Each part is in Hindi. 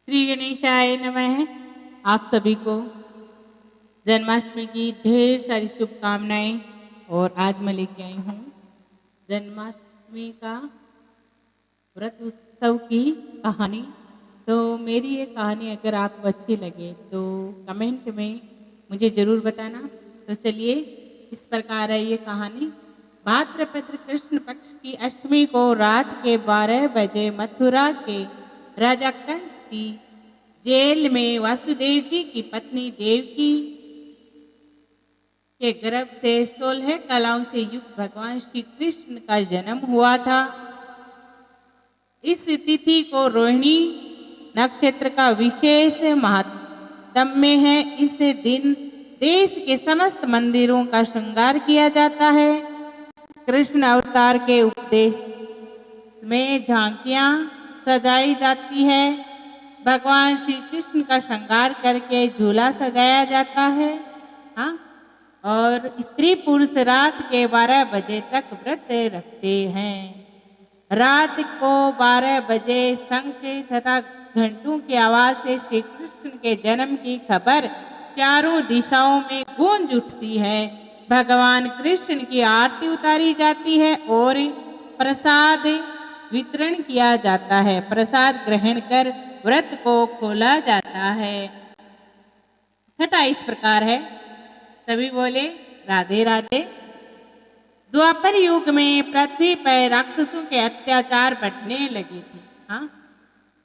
श्री गणेशाय नमः। आप सभी को जन्माष्टमी की ढेर सारी शुभकामनाएं। और आज मैं लेके आई हूँ जन्माष्टमी का व्रत उत्सव की कहानी। तो मेरी ये कहानी अगर आपको अच्छी लगे तो कमेंट में मुझे ज़रूर बताना। तो चलिए, इस प्रकार है ये कहानी। भाद्रपद कृष्ण पक्ष की अष्टमी को रात के 12 बजे मथुरा के राजा कंस की जेल में वासुदेव जी की पत्नी देवकी के गर्भ से 16 कलाओं से युक्त भगवान श्री कृष्ण का जन्म हुआ था। इस तिथि को रोहिणी नक्षत्र का विशेष महात्म्य है। इस दिन देश के समस्त मंदिरों का श्रृंगार किया जाता है। कृष्ण अवतार के उपदेश में झांकियां सजाई जाती है। भगवान श्री कृष्ण का श्रृंगार करके झूला सजाया जाता है। हाँ, और स्त्री पुरुष रात के 12 बजे तक व्रत रखते हैं। रात को 12 बजे शंख तथा घंटों की आवाज से श्री कृष्ण के जन्म की खबर चारों दिशाओं में गूंज उठती है। भगवान कृष्ण की आरती उतारी जाती है और प्रसाद वितरण किया जाता है। प्रसाद ग्रहण कर व्रत को खोला जाता है। कथा इस प्रकार है। सभी बोले राधे राधे। द्वापर युग में पृथ्वी पर राक्षसों के अत्याचार बढ़ने लगे थे। हाँ,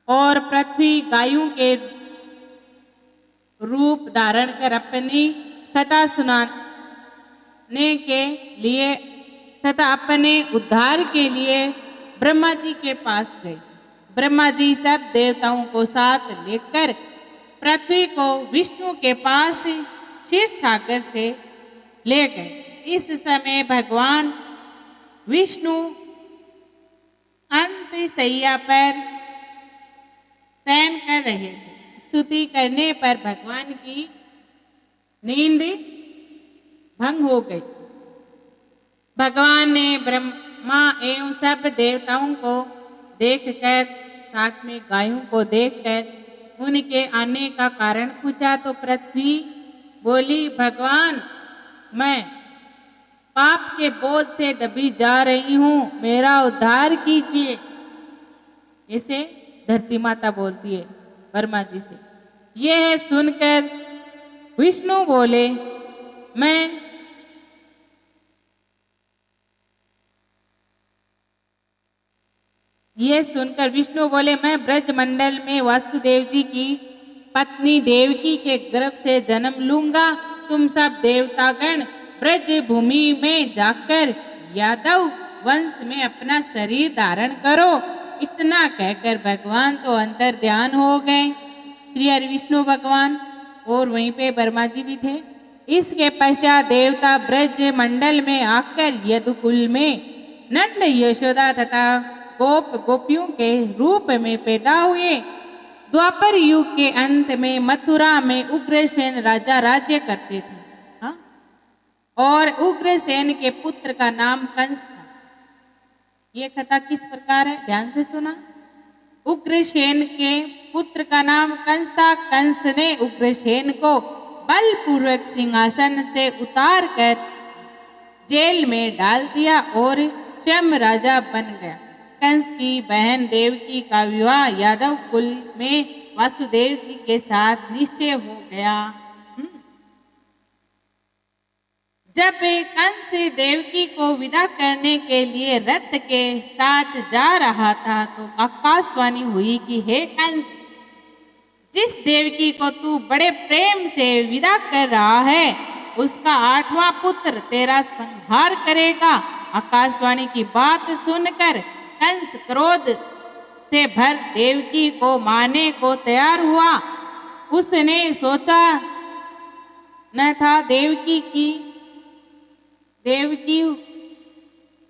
और पृथ्वी गायों के रूप धारण कर अपनी कथा सुनाने के लिए तथा अपने उद्धार के लिए ब्रह्मा जी के पास गए। ब्रह्मा जी सब देवताओं को साथ लेकर पृथ्वी को विष्णु के पास क्षीर सागर से ले गए। इस समय भगवान विष्णु अंतशय्या पर शयन कर रहे थे। स्तुति करने पर भगवान की नींद भंग हो गई। भगवान ने ब्रह्मा एवं सब देवताओं को देखकर, साथ में गायों को देखकर उनके आने का कारण पूछा। तो पृथ्वी बोली, भगवान, मैं पाप के बोझ से दबी जा रही हूँ, मेरा उद्धार कीजिए। इसे धरती माता बोलती है ब्रह्मा जी से। यह सुनकर विष्णु बोले, मैं ब्रजमंडल में वासुदेव जी की पत्नी देवकी के गर्भ से जन्म लूंगा। तुम सब देवतागण ब्रज भूमि में जाकर यादव वंश में अपना शरीर धारण करो। इतना कहकर भगवान तो अंतर ध्यान हो गए, श्री हरि विष्णु भगवान, और वहीं पे ब्रह्मा जी भी थे। इसके पश्चात देवता ब्रज मंडल में आकर यदुकुल में नंद यशोदा तथा गोप गोपियों के रूप में पैदा हुए। द्वापर युग के अंत में मथुरा में उग्रसेन राजा राज्य करते थे। हाँ? और उग्रसेन के पुत्र का नाम कंस था। ये कथा किस प्रकार है, ध्यान से सुना। उग्रसेन के पुत्र का नाम कंस था। कंस ने उग्रसेन को बलपूर्वक सिंहासन से उतार कर जेल में डाल दिया और स्वयं राजा बन गया। कंस की बहन देवकी का विवाह यादव कुल में वासुदेव जी के साथ निश्चय हो गया। जब कंस देवकी को विदा करने के लिए रथ के साथ जा रहा था तो आकाशवाणी हुई कि हे कंस, जिस देवकी को तू बड़े प्रेम से विदा कर रहा है उसका 8वां पुत्र तेरा संहार करेगा। आकाशवाणी की बात सुनकर कंस क्रोध से भर देवकी को मारने को तैयार हुआ। उसने सोचा न था देवकी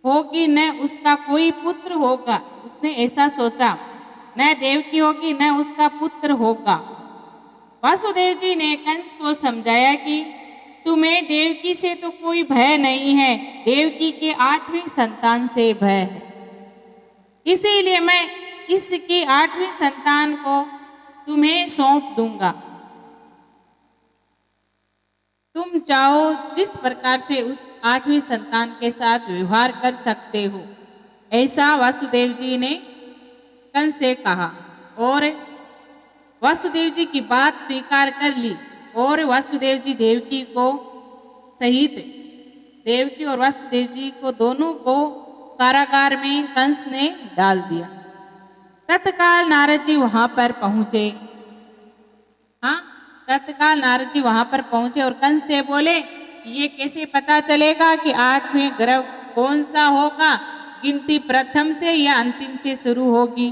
होगी न उसका कोई पुत्र होगा। उसने ऐसा सोचा, न देवकी होगी न उसका पुत्र होगा। वासुदेव जी ने कंस को समझाया कि तुम्हें देवकी से तो कोई भय नहीं है, देवकी के 8वीं संतान से भय है। इसीलिए मैं इसकी 8वीं संतान को तुम्हें सौंप दूंगा। तुम चाहो जिस प्रकार से उस 8वीं संतान के साथ व्यवहार कर सकते हो। ऐसा वासुदेव जी ने कंस से कहा और वासुदेव जी की बात स्वीकार कर ली और वासुदेव जी देवकी को सहित देवकी और वासुदेव जी को दोनों को कारागार में कंस ने डाल दिया। तत्काल नारद जी वहां पर पहुंचे। हाँ, तत्काल नारद जी वहां पर पहुंचे और कंस से बोले ये कैसे पता चलेगा कि 8वें गर्भ कौन सा होगा? गिनती प्रथम से या अंतिम से शुरू होगी?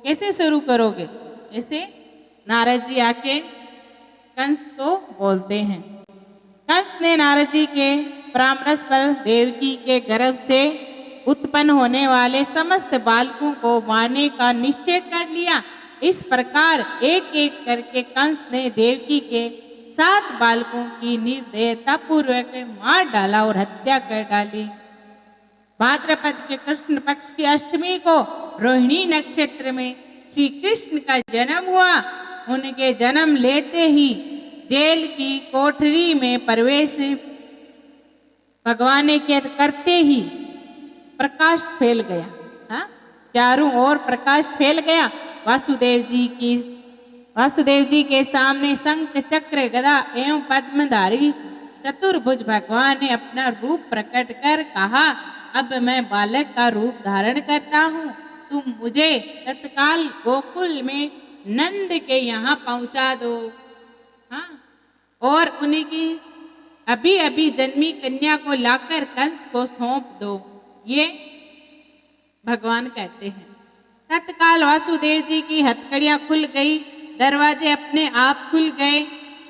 कैसे शुरू करोगे? ऐसे नारद जी आके कंस को बोलते हैं। कंस ने नारद जी के परामर्श पर देवकी के गर्भ से उत्पन्न होने वाले समस्त बालकों को मारने का निश्चय कर लिया। इस प्रकार एक एक करके कंस ने देवकी के 7 बालकों की निर्दयता पूर्वक मार डाला और हत्या कर डाली। भाद्रपद के कृष्ण पक्ष की अष्टमी को रोहिणी नक्षत्र में श्री कृष्ण का जन्म हुआ। उनके जन्म लेते ही जेल की कोठरी में प्रवेश भगवान के करते ही प्रकाश फैल गया। हाँ, चारों ओर प्रकाश फैल गया। वासुदेव जी के सामने शंख चक्र गदा एवं पद्मधारी चतुर्भुज भगवान ने अपना रूप प्रकट कर कहा, अब मैं बालक का रूप धारण करता हूँ। तुम मुझे तत्काल गोकुल में नंद के यहाँ पहुँचा दो। हाँ, और उनकी अभी अभी जन्मी कन्या को लाकर कंस को सौंप दो। ये भगवान कहते हैं। तत्काल वासुदेव जी की हथकड़ियां खुल गई, दरवाजे अपने आप खुल गए,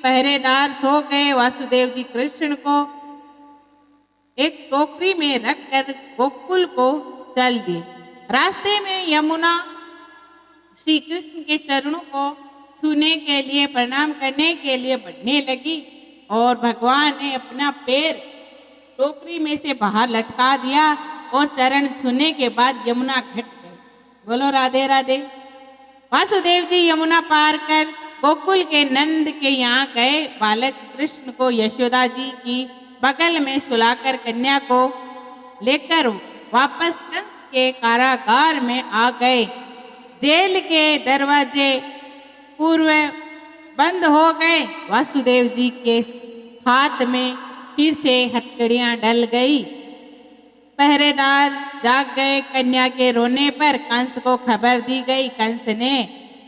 पहरेदार सो गए। वासुदेव जी कृष्ण को एक टोकरी में रखकर गोकुल को चल दिए। रास्ते में यमुना श्री कृष्ण के चरणों को छूने के लिए, प्रणाम करने के लिए बढ़ने लगी और भगवान ने अपना पैर टोकरी में से बाहर लटका दिया और चरण छूने के बाद यमुना घट गई। बोलो राधे राधे। वासुदेव जी यमुना पार कर गोकुल के नंद के यहाँ गए। बालक कृष्ण को यशोदा जी की बगल में सुलाकर कन्या को लेकर वापस कंस के कारागार में आ गए। जेल के दरवाजे पूर्व बंद हो गए। वासुदेव जी के हाथ में फिर से हथकड़ियां डल गई। पहरेदार जाग गए। कन्या के रोने पर कंस को खबर दी गई। कंस ने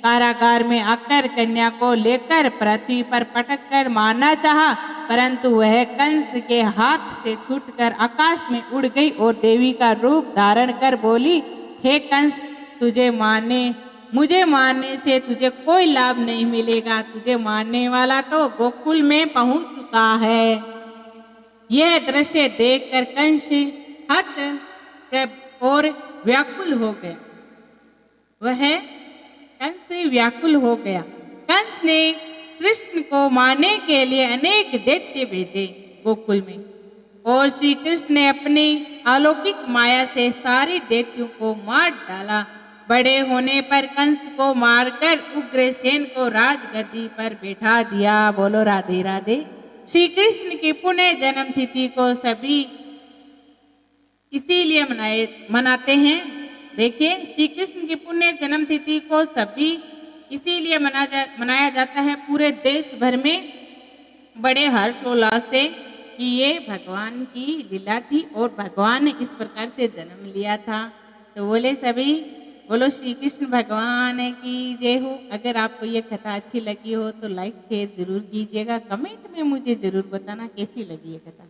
कारागार में आकर कन्या को लेकर पृथ्वी पर पटक कर मारना चाहा, परंतु वह कंस के हाथ से छूटकर आकाश में उड़ गई और देवी का रूप धारण कर बोली, हे कंस, मुझे मारने से तुझे कोई लाभ नहीं मिलेगा। तुझे मारने वाला तो गोकुल में पहुंच चुका है। यह दृश्य देखकर कंस हत और व्याकुल हो गया। वह कंस से व्याकुल हो गया। कंस ने कृष्ण को मारने के लिए अनेक दैत्य भेजे गोकुल में और श्री कृष्ण ने अपनी अलौकिक माया से सारे दैत्यों को मार डाला। बड़े होने पर कंस को मारकर उग्रसेन को राजगद्दी पर बैठा दिया। बोलो राधे राधे। श्री कृष्ण की पुण्य जन्म तिथि को सभी इसीलिए मनाते हैं। देखिए, श्री कृष्ण की पुण्य जन्म तिथि को सभी इसीलिए मनाया जाता है पूरे देश भर में बड़े हर्षोल्लास से कि ये भगवान की लीला थी और भगवान ने इस प्रकार से जन्म लिया था। तो बोले सभी, बोलो श्री कृष्ण भगवान की जय हो। अगर आपको ये कथा अच्छी लगी हो तो लाइक शेयर जरूर कीजिएगा। कमेंट में मुझे जरूर बताना कैसी लगी ये कथा।